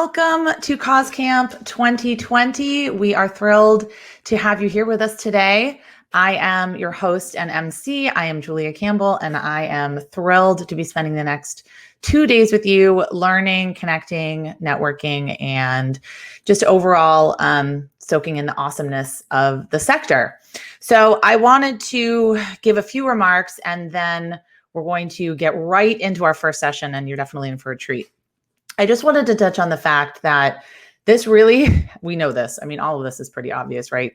Welcome to Cause Camp 2020. We are thrilled to have you here with us today. I am your host and MC. I am Julia Campbell, and I am thrilled to be spending the next 2 days with you, learning, connecting, networking, and just overall soaking in the awesomeness of the sector. So I wanted to give a few remarks, and then we're going to get right into our first session, and you're definitely in for a treat. I just wanted to touch on the fact that this really, we know this. I mean, all of this is pretty obvious, right?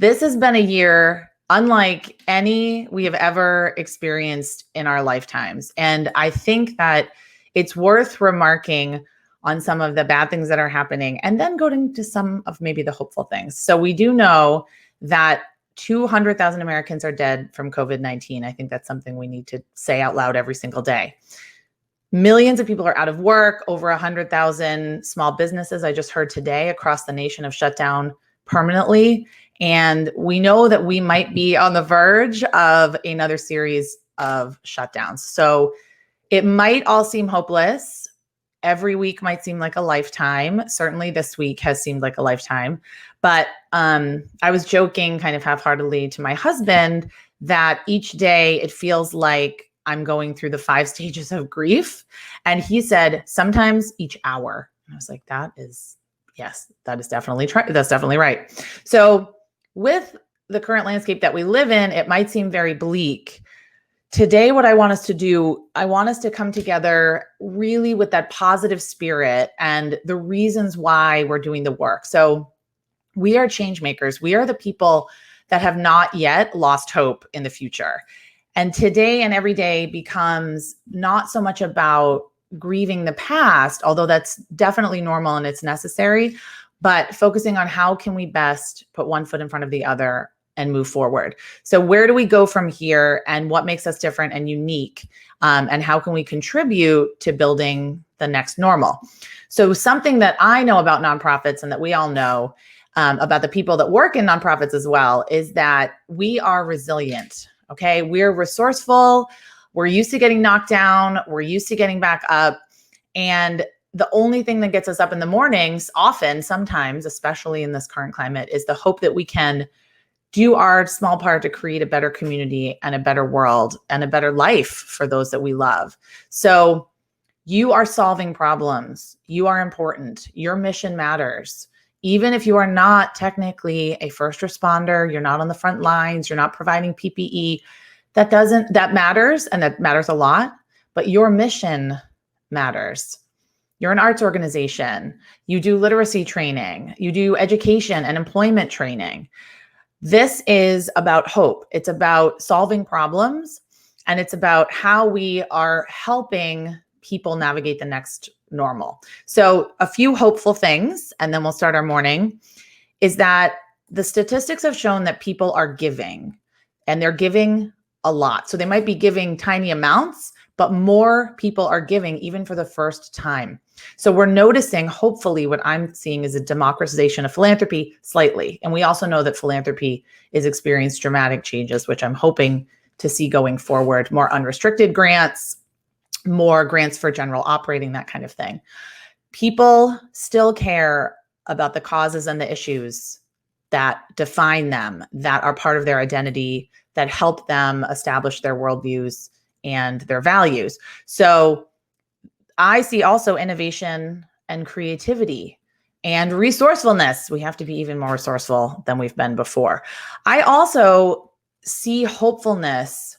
This has been a year unlike any we have ever experienced in our lifetimes. And I think that it's worth remarking on some of the bad things that are happening and then going to some of maybe the hopeful things. So we do know that 200,000 Americans are dead from COVID-19. I think that's something we need to say out loud every single day. Millions of people are out of work. Over 100,000 small businesses, I just heard today, across the nation have shut down permanently. And we know that we might be on the verge of another series of shutdowns. So it might all seem hopeless. Every week might seem like a lifetime. Certainly this week has seemed like a lifetime. But I was joking kind of half-heartedly to my husband that each day it feels like I'm going through the 5 stages of grief. And he said, sometimes each hour. And I was like, yes, that is definitely that's definitely right. So with the current landscape that we live in, it might seem very bleak. Today, what I want us to do, I want us to come together really with that positive spirit and the reasons why we're doing the work. So we are change makers. We are the people that have not yet lost hope in the future. And today and every day becomes not so much about grieving the past, although that's definitely normal and it's necessary, but focusing on how can we best put one foot in front of the other and move forward. So where do we go from here, and what makes us different and unique? And how can we contribute to building the next normal? So something that I know about nonprofits, and that we all know about the people that work in nonprofits as well, is that we are resilient. Okay, we're resourceful. We're used to getting knocked down. We're used to getting back up. And the only thing that gets us up in the mornings, often, sometimes, especially in this current climate, is the hope that we can do our small part to create a better community and a better world and a better life for those that we love. So you are solving problems. You are important. Your mission matters. Even if you are not technically a first responder, you're not on the front lines, you're not providing PPE, that matters, and that matters a lot, but your mission matters. You're an arts organization. You do literacy training. You do education and employment training. This is about hope. It's about solving problems, and it's about how we are helping people navigate the next normal. So a few hopeful things, and then we'll start our morning, is that the statistics have shown that people are giving, and they're giving a lot. So they might be giving tiny amounts, but more people are giving even for the first time. So we're noticing, hopefully, what I'm seeing is a democratization of philanthropy slightly. And we also know that philanthropy is experiencing dramatic changes, which I'm hoping to see going forward. More unrestricted grants, more grants for general operating, that kind of thing. People still care about the causes and the issues that define them, that are part of their identity, that help them establish their worldviews and their values. So I see also innovation and creativity and resourcefulness. We have to be even more resourceful than we've been before. I also see hopefulness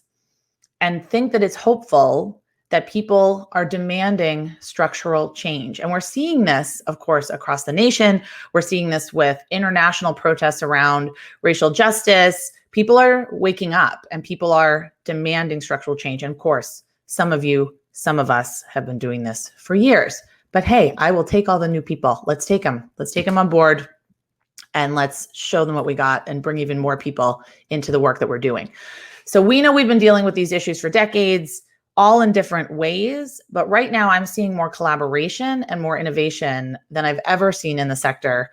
and think that it's hopeful that people are demanding structural change. And we're seeing this, of course, across the nation. We're seeing this with international protests around racial justice. People are waking up and people are demanding structural change. And of course, some of us have been doing this for years. But hey, I will take all the new people. Let's take them. Let's take them on board, and let's show them what we got and bring even more people into the work that we're doing. So we know we've been dealing with these issues for decades, all in different ways. But right now I'm seeing more collaboration and more innovation than I've ever seen in the sector,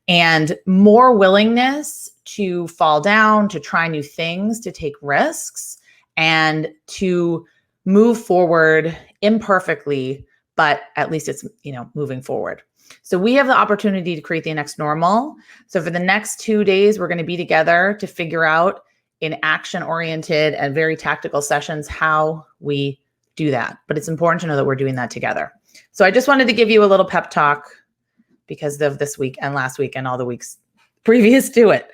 and more willingness to fall down, to try new things, to take risks, and to move forward imperfectly, but at least it's, moving forward. So we have the opportunity to create the next normal. So for the next 2 days, we're going to be together to figure out in action-oriented and very tactical sessions how we do that. But it's important to know that we're doing that together. So I just wanted to give you a little pep talk because of this week and last week and all the weeks previous to it.